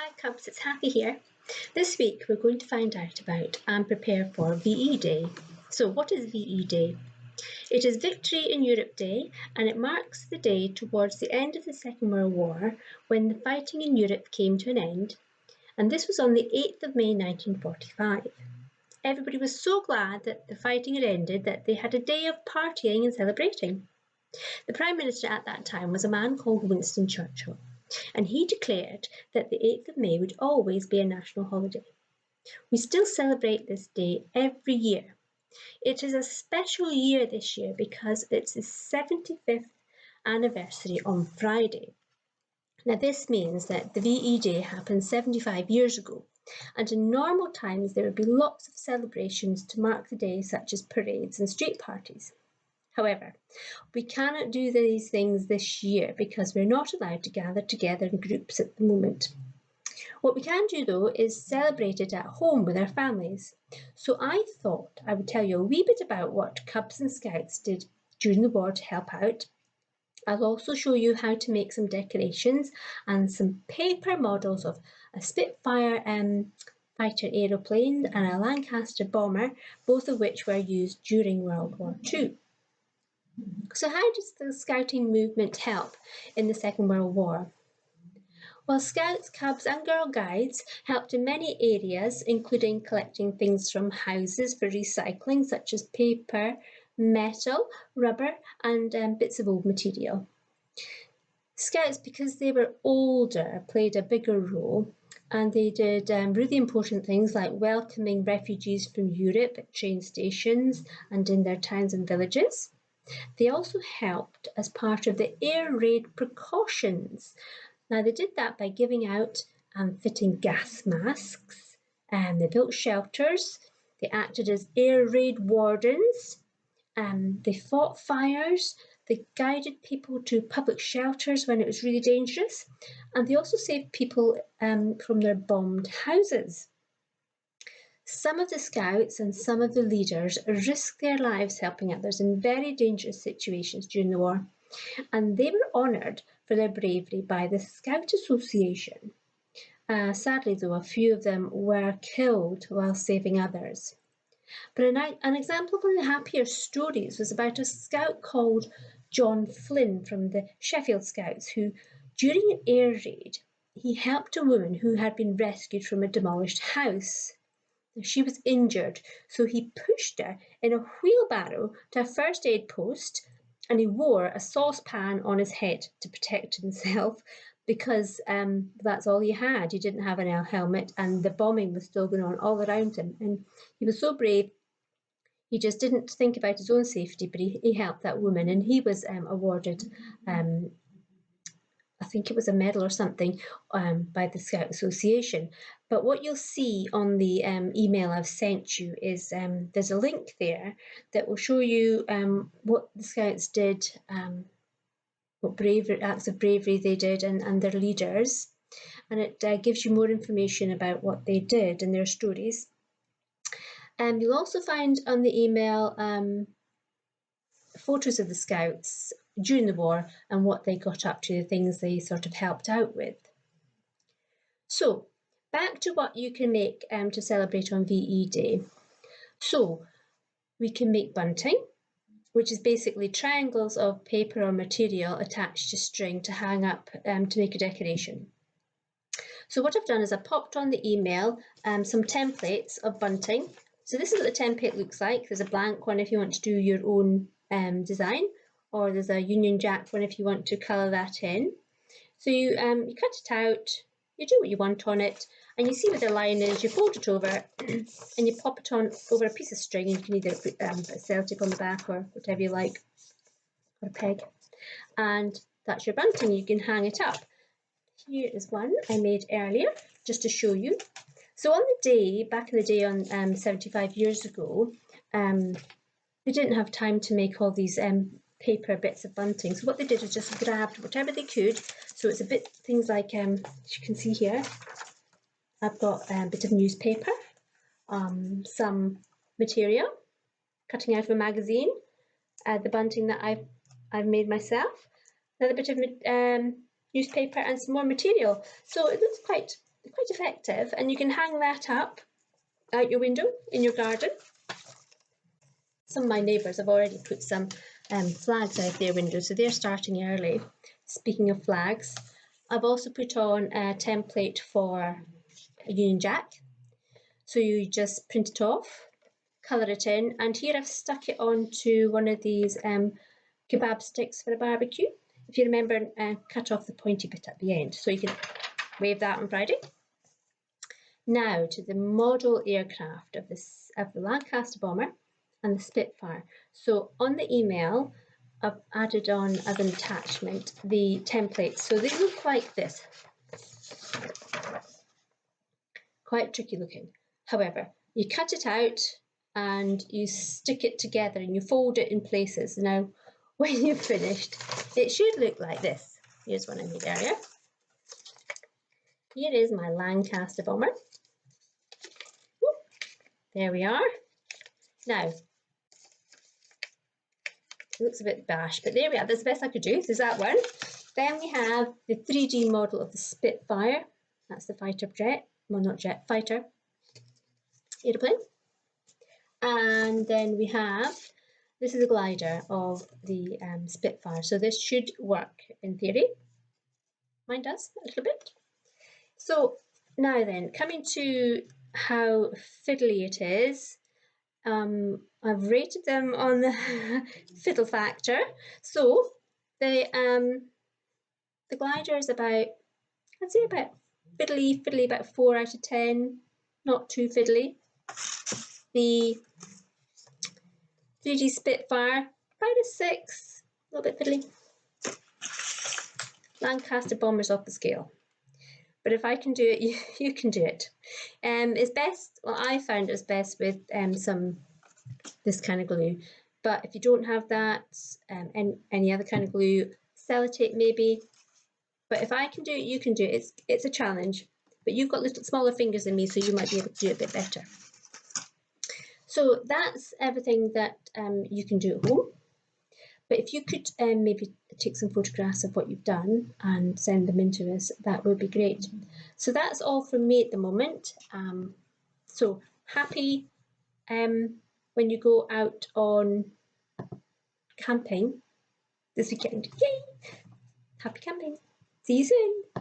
Hi Cubs, it's Hathi here. This week we're going to find out about and prepare for VE Day. So what is VE Day? It is Victory in Europe Day and it marks the day towards the end of the Second World War when the fighting in Europe came to an end, and this was on the 8th of May 1945. Everybody was so glad that the fighting had ended that they had a day of partying and celebrating. The Prime Minister at that time was a man called Winston Churchill, and he declared that the 8th of May would always be a national holiday. We still celebrate this day every year. It is a special year this year because it's the 75th anniversary on Friday. Now this means that the VE Day happened 75 years ago, and in normal times there would be lots of celebrations to mark the day, such as parades and street parties. However, we cannot do these things this year because we're not allowed to gather together in groups at the moment. What we can do though is celebrate it at home with our families. So I thought I would tell you a wee bit about what Cubs and Scouts did during the war to help out. I'll also show you how to make some decorations and some paper models of a Spitfire fighter aeroplane and a Lancaster bomber, both of which were used during World War II. So how does the Scouting movement help in the Second World War? Well, Scouts, Cubs and Girl Guides helped in many areas, including collecting things from houses for recycling, such as paper, metal, rubber and bits of old material. Scouts, because they were older, played a bigger role, and they did really important things like welcoming refugees from Europe at train stations and in their towns and villages. They also helped as part of the air raid precautions. Now they did that by giving out and fitting gas masks, they built shelters, they acted as air raid wardens, they fought fires, they guided people to public shelters when it was really dangerous, and they also saved people from their bombed houses. Some of the Scouts and some of the leaders risked their lives helping others in very dangerous situations during the war, and they were honoured for their bravery by the Scout Association. Sadly though, a few of them were killed while saving others. But an example of one of the happier stories was about a Scout called John Flynn from the Sheffield Scouts, who, during an air raid, he helped a woman who had been rescued from a demolished house. She was injured, so he pushed her in a wheelbarrow to a first aid post, and he wore a saucepan on his head to protect himself because that's all he had. He didn't have an helmet and the bombing was still going on all around him. And he was so brave, he just didn't think about his own safety, but he helped that woman, and he was awarded I think it was a medal or something by the Scout Association. But what you'll see on the email I've sent you is there's a link there that will show you what the Scouts did, what acts of bravery they did and their leaders. And it gives you more information about what they did and their stories. You'll also find on the email photos of the Scouts during the war and what they got up to, the things they sort of helped out with. So back to what you can make to celebrate on VE Day. So we can make bunting, which is basically triangles of paper or material attached to string to hang up to make a decoration. So what I've done is I popped on the email some templates of bunting. So this is what the template looks like. There's a blank one if you want to do your own design, or there's a Union Jack one if you want to colour that in. So you cut it out, you do what you want on it, and you see where the line is, you fold it over and you pop it on over a piece of string, and you can either put a sellotape on the back or whatever you like, or a peg, and that's your bunting. You can hang it up. Here is one I made earlier just to show you. So on the day, back in the day on 75 years ago, they didn't have time to make all these paper bits of bunting. So what they did was just grabbed whatever they could. So it's a bit, things like, as you can see here, I've got a bit of newspaper, some material, cutting out of a magazine, the bunting that I've made myself, another bit of newspaper and some more material. So it looks quite quite effective, and you can hang that up out your window in your garden. Some of my neighbours have already put some flags out their windows, so they're starting early. Speaking of flags, I've also put on a template for a Union Jack. So you just print it off, colour it in, and here I've stuck it onto one of these kebab sticks for a barbecue. If you remember, cut off the pointy bit at the end, so you can wave that on Friday. Now to the model aircraft of the Lancaster bomber and the Spitfire. So on the email, I've added on as an attachment the templates. So they look like this. Quite tricky looking. However, you cut it out and you stick it together and you fold it in places. Now, when you've finished, it should look like this. Here's one I made earlier. Here is my Lancaster bomber. There we are. Now, it looks a bit bash, but there we are. That's the best I could do. There's that one. Then we have the 3D model of the Spitfire. That's the fighter jet. Well, not jet, fighter. Aeroplane. And then we have, this is a glider of the Spitfire. So this should work in theory. Mine does a little bit. So now then, coming to how fiddly it is, I've rated them on the fiddle factor. So the glider is about, I'd say about fiddly, about 4 out of 10, not too fiddly. The 3D Spitfire, about a 6, a little bit fiddly. Lancaster bomber's off the scale. But if I can do it, you can do it. It's best, well, I found it's best with this kind of glue. But if you don't have that, and any other kind of glue, sellotape maybe. But if I can do it, you can do it. It's a challenge. But you've got little smaller fingers than me, so you might be able to do it a bit better. So that's everything that you can do at home. But if you could maybe take some photographs of what you've done and send them in to us, that would be great. So that's all from me at the moment. So happy when you go out on camping this weekend. Yay! Happy camping. See you soon.